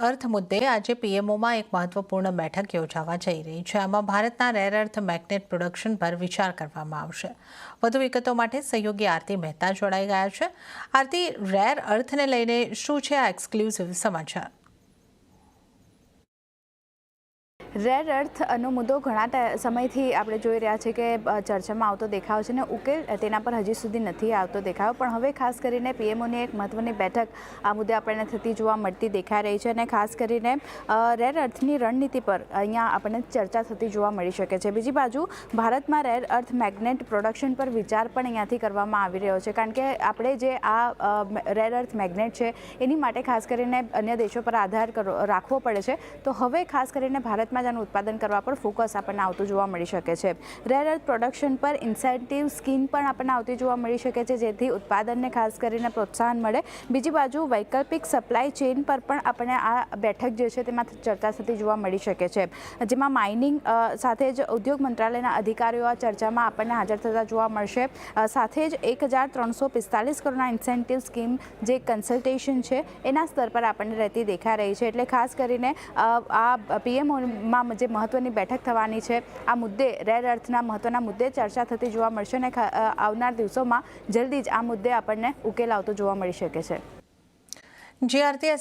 અર્થ મુદ્દે આજે પીએમઓમાં એક મહત્વપૂર્ણ બેઠક યોજાવા જઈ રહી છે. આમાં ભારતના રેર અર્થ મેગ્નેટ પ્રોડક્શન પર વિચાર કરવામાં આવશે. વધુ વિગતો માટે સહયોગી આરતી મહેતા જોડાઈ ગયા છે. આરતી, રેર અર્થને લઈને શું છે આ એક્સક્લુઝિવ સમાચાર? રેર અર્થનો મુદ્દો ઘણા સમયથી આપણે જોઈ રહ્યા છીએ કે ચર્ચામાં આવતો દેખાયો છે ને ઉકેલ તેના પર હજી સુધી નથી આવતો દેખાયો, પણ હવે ખાસ કરીને પીએમઓની એક મહત્વની બેઠક આ મુદ્દે આપણને થતી જોવા મળતી દેખાઈ રહી છે અને ખાસ કરીને રેર અર્થની રણનીતિ પર અહીંયા આપણને ચર્ચા થતી જોવા મળી શકે છે. બીજી બાજુ ભારતમાં રેર અર્થ મેગ્નેટ પ્રોડક્શન પર વિચાર પણ અહીંયાથી કરવામાં આવી રહ્યો છે, કારણ કે આપણે જે આ રેર અર્થ મેગ્નેટ છે એની માટે ખાસ કરીને અન્ય દેશો પર આધાર રાખવો પડે છે. તો હવે ખાસ કરીને ભારતમાં ઉત્પાદન કરવા પર ફોકસ આપણને આવતું જોવા મળી શકે છે. રેર અર્થ પ્રોડક્શન પર ઇન્સેન્ટિવ સ્કીમ પણ આપણને આવતી જોવા મળી શકે છે, જેથી ઉત્પાદનને ખાસ કરીને પ્રોત્સાહન મળે. બીજી બાજુ વૈકલ્પિક સપ્લાય ચેઇન પર પણ આપણે આ બેઠક જે છે તેમાં ચર્ચા થતી જોવા મળી શકે છે, જેમાં માઇનિંગ સાથે જ ઉદ્યોગ મંત્રાલયના અધિકારીઓ આ ચર્ચામાં આપણને હાજર થતા જોવા મળશે. સાથે જ 1345 કરોડના ઇન્સેન્ટિવ સ્કીમ જે કન્સલ્ટેશન છે એના સ્તર પર આપણને રહેતી દેખાઈ રહી છે. એટલે ખાસ કરીને આ પીએમઓમાં જે મહત્વની બેઠક થવાની છે આ મુદ્દે રેર અર્થના મહત્વના મુદ્દે ચર્ચા થતી જોવા મળશે અને આવનાર દિવસોમાં જલ્દી જ આ મુદ્દે આપણને ઉકેલ આવતો જોવા મળી શકે છે. જી આરતી,